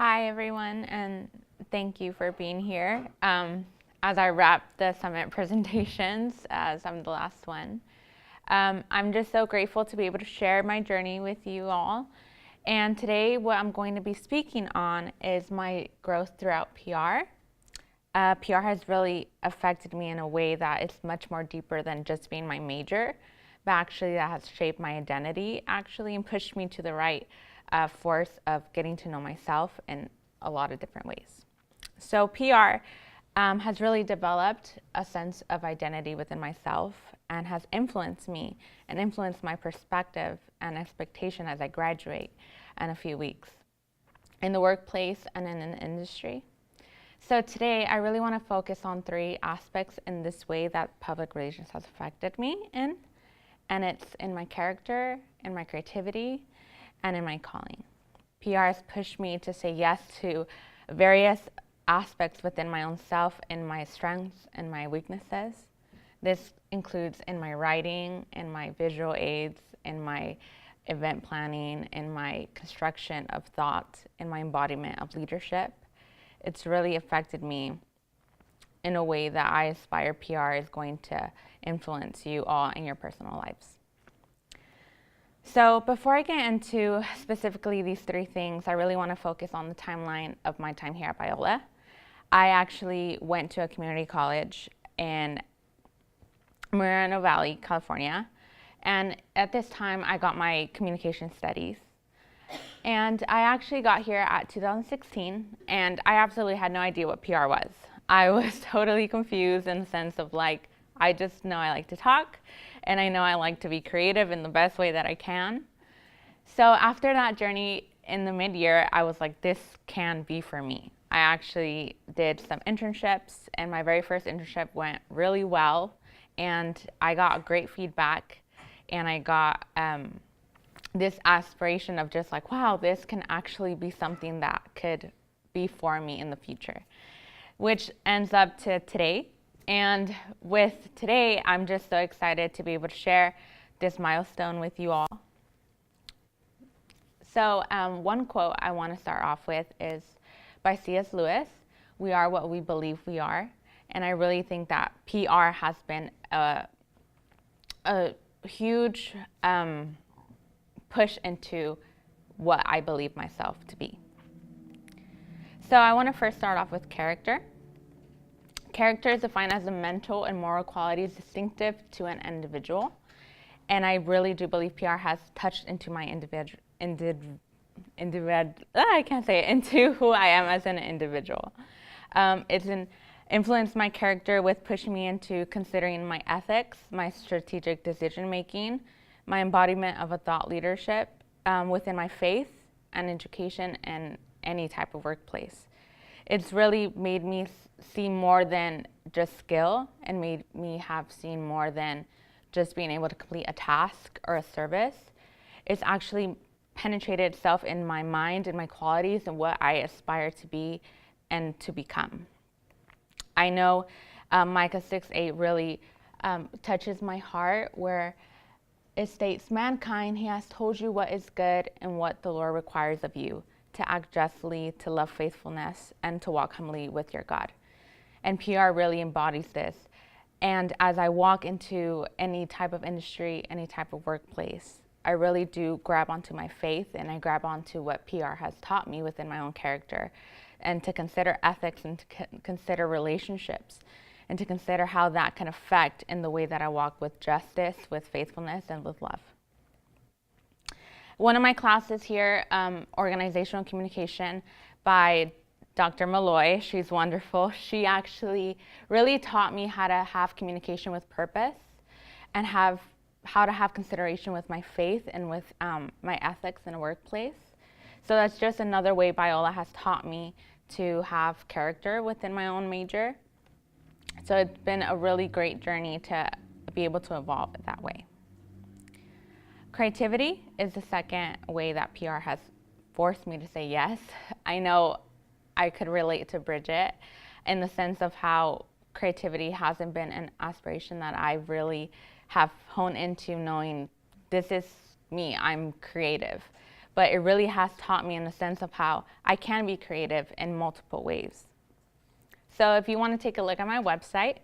Hi, everyone, and thank you for being here. As I wrap the summit presentations, as I'm the last one, I'm just so grateful to be able to share my journey with you all. And today, what I'm going to be speaking on is my growth throughout PR. PR has really affected me in a way that it's much more deeper than just being my major, but actually that has shaped my identity actually and pushed me to the right force of getting to know myself in a lot of different ways. So PR has really developed a sense of identity within myself and has influenced me and influenced my perspective and expectation as I graduate in a few weeks in the workplace and in an industry. So today, I really want to focus on three aspects in this way that public relations has affected me in, and it's in my character, in my creativity, and in my calling. PR has pushed me to say yes to various aspects within my own self, in my strengths and my weaknesses. This includes in my writing, in my visual aids, in my event planning, in my construction of thought, in my embodiment of leadership. It's really affected me in a way that I aspire PR is going to influence you all in your personal lives. So before I get into specifically these three things, I really want to focus on the timeline of my time here at Biola. I actually went to a community college in Moreno Valley, California. And at this time, I got my communication studies. And I actually got here at 2016, and I absolutely had no idea what PR was. I was totally confused in the sense of I just know I like to talk, and I know I like to be creative in the best way that I can. So after that journey in the mid-year, I was like, this can be for me. I actually did some internships, and my very first internship went really well, and I got great feedback, and I got this aspiration of just wow, this can actually be something that could be for me in the future, which ends up to today. And with today, I'm just so excited to be able to share this milestone with you all. So one quote I want to start off with is by C.S. Lewis, "We are what we believe we are." And I really think that PR has been a huge push into what I believe myself to be. So I want to first start off with character. Character is defined as the mental and moral qualities distinctive to an individual. And I really do believe PR has touched into my into who I am as an individual. It's influenced my character with pushing me into considering my ethics, my strategic decision making, my embodiment of a thought leadership within my faith and education and any type of workplace. It's really made me see more than just skill and made me have seen more than just being able to complete a task or a service. It's actually penetrated itself in my mind and my qualities and what I aspire to be and to become. I know Micah 6:8 really touches my heart, where it states, "Mankind, he has told you what is good and what the Lord requires of you, to act justly, to love faithfulness, and to walk humbly with your God." And PR really embodies this. And as I walk into any type of industry, any type of workplace, I really do grab onto my faith, and I grab onto what PR has taught me within my own character, and to consider ethics and to consider relationships, and to consider how that can affect in the way that I walk with justice, with faithfulness, and with love. One of my classes here, Organizational Communication by Dr. Malloy, she's wonderful. She actually really taught me how to have communication with purpose and how to have consideration with my faith and with my ethics in a workplace. So that's just another way Biola has taught me to have character within my own major. So it's been a really great journey to be able to evolve it that way. Creativity is the second way that PR has forced me to say yes. I know I could relate to Bridget in the sense of how creativity hasn't been an aspiration that I really have honed into, knowing this is me, I'm creative. but it really has taught me in the sense of how I can be creative in multiple ways. So if you want to take a look at my website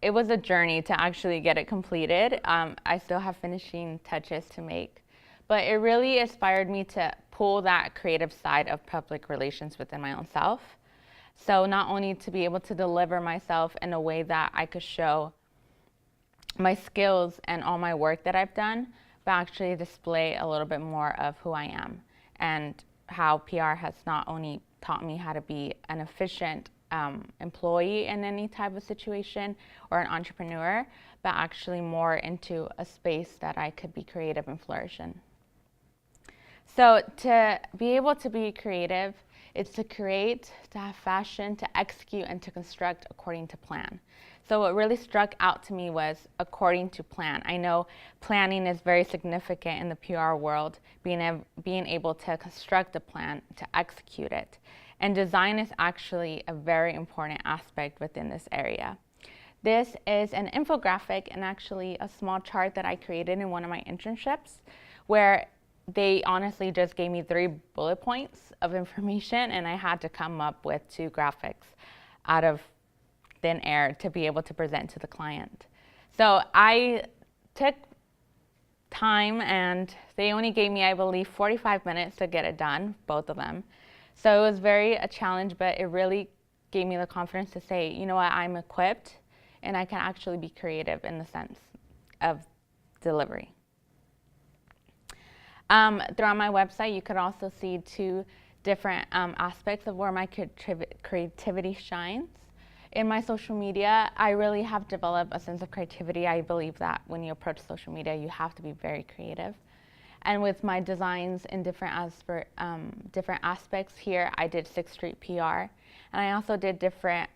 it was a journey to actually get it completed. I still have finishing touches to make, but it really inspired me to pull that creative side of public relations within my own self. So not only to be able to deliver myself in a way that I could show my skills and all my work that I've done, but actually display a little bit more of who I am and how PR has not only taught me how to be an efficient employee in any type of situation or an entrepreneur, but actually more into a space that I could be creative and flourish in. So to be able to be creative, it's to create, to have fashion, to execute, and to construct according to plan. So what really struck out to me was according to plan. I know planning is very significant in the PR world, being able to construct a plan, to execute it. And design is actually a very important aspect within this area. This is an infographic and actually a small chart that I created in one of my internships, where they honestly just gave me 3 bullet points of information, and I had to come up with 2 graphics out of thin air to be able to present to the client. So I took time, and they only gave me, I believe, 45 minutes to get it done, both of them. So it was a challenge, but it really gave me the confidence to say, you know what, I'm equipped and I can actually be creative in the sense of delivery. Throughout my website, you could also see 2 different aspects of where my creativity shines. In my social media, I really have developed a sense of creativity. I believe that when you approach social media, you have to be very creative. And with my designs in different aspects here, I did 6th Street PR. And I also did different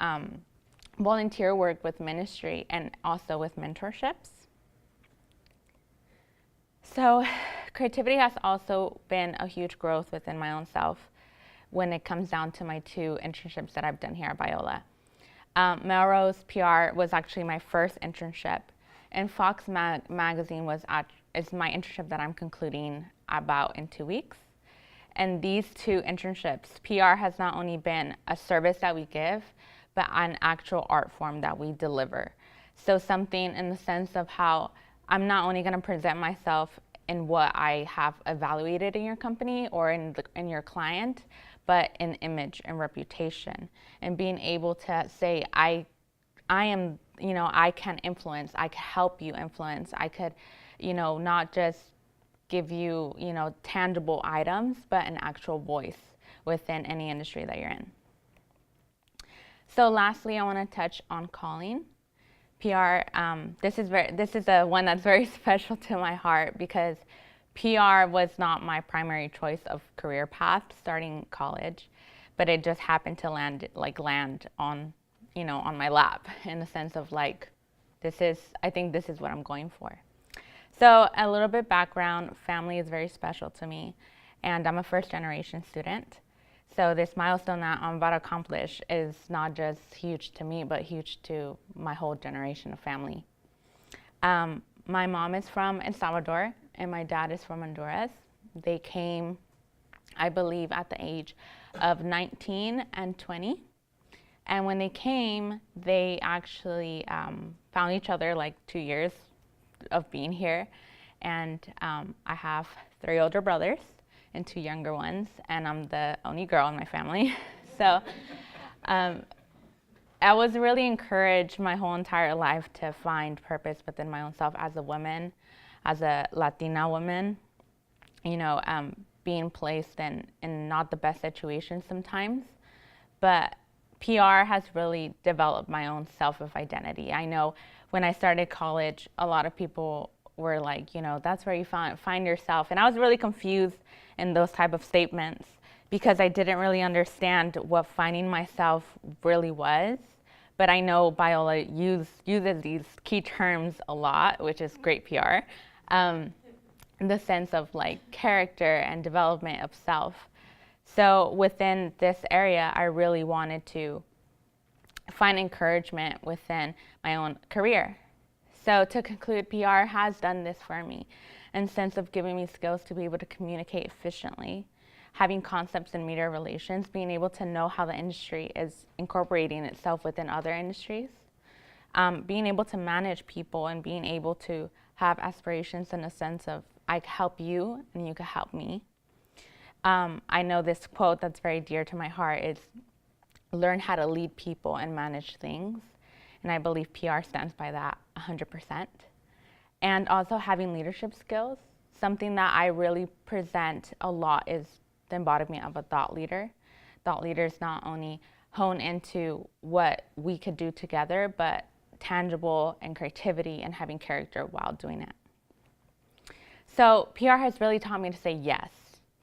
volunteer work with ministry and also with mentorships. So creativity has also been a huge growth within my own self when it comes down to my 2 internships that I've done here at Biola. Melrose PR was actually my first internship, and Fox Magazine is my internship that I'm concluding about in 2 weeks. And these 2 internships, PR has not only been a service that we give, but an actual art form that we deliver. So something in the sense of how I'm not only going to present myself in what I have evaluated in your company or in your client, but in image and reputation, and being able to say, I am, I can influence, I can help you influence, I could, not just give you, tangible items, but an actual voice within any industry that you're in. So lastly, I want to touch on calling. PR, this is the one that's very special to my heart, because PR was not my primary choice of career path starting college, but it just happened to land on, on my lap, in the sense of I think this is what I'm going for. So a little bit background, family is very special to me, and I'm a 1st-generation student. So this milestone that I'm about to accomplish is not just huge to me, but huge to my whole generation of family. My mom is from El Salvador, and my dad is from Honduras. They came, I believe, at the age of 19 and 20. And when they came, they actually found each other 2 years of being here. And I have 3 older brothers and 2 younger ones, and I'm the only girl in my family. So I was really encouraged my whole entire life to find purpose within my own self as a woman, as a Latina woman, being placed in not the best situations sometimes. But PR has really developed my own self of identity. I know when I started college, a lot of people were like, that's where you find yourself. And I was really confused in those type of statements, because I didn't really understand what finding myself really was. But I know Biola uses these key terms a lot, which is great PR, in the sense of character and development of self. So within this area, I really wanted to find encouragement within my own career. So to conclude, PR has done this for me in the sense of giving me skills to be able to communicate efficiently, having concepts in media relations, being able to know how the industry is incorporating itself within other industries, being able to manage people and being able to have aspirations in a sense of I can help you and you can help me. I know this quote that's very dear to my heart is learn how to lead people and manage things. And I believe PR stands by that 100%. And also having leadership skills. Something that I really present a lot is the embodiment of a thought leader. Thought leaders not only hone into what we could do together, but tangible and creativity and having character while doing it. So PR has really taught me to say yes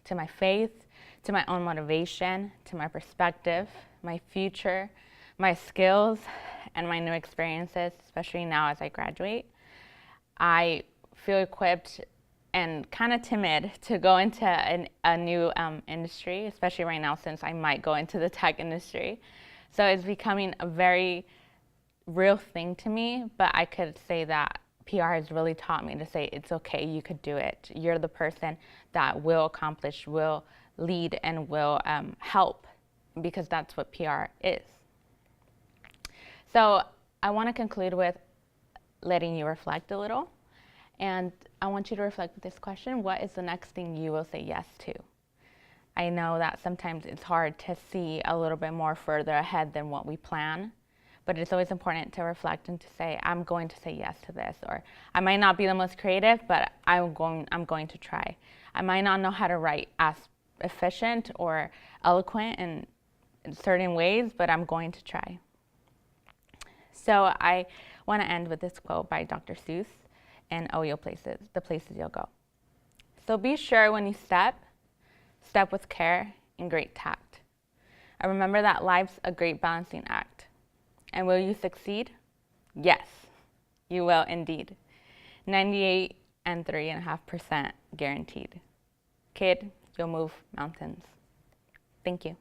to my faith, to my own motivation, to my perspective, my future, my skills, and my new experiences, especially now as I graduate. I feel equipped and kind of timid to go into a new industry, especially right now since I might go into the tech industry. So it's becoming a very real thing to me, but I could say that PR has really taught me to say it's okay, you could do it. You're the person that will accomplish, will lead, and will help, because that's what PR is. So I want to conclude with letting you reflect a little. And I want you to reflect with this question: what is the next thing you will say yes to? I know that sometimes it's hard to see a little bit more further ahead than what we plan, but it's always important to reflect and to say, I'm going to say yes to this. Or I might not be the most creative, but I'm going to try. I might not know how to write as efficient or eloquent in certain ways, but I'm going to try. So I want to end with this quote by Dr. Seuss and Oh You'll Places, The Places You'll Go. So be sure when you step with care and great tact. And remember that life's a great balancing act. And will you succeed? Yes, you will indeed. 98.3.5% guaranteed. Kid, you'll move mountains. Thank you.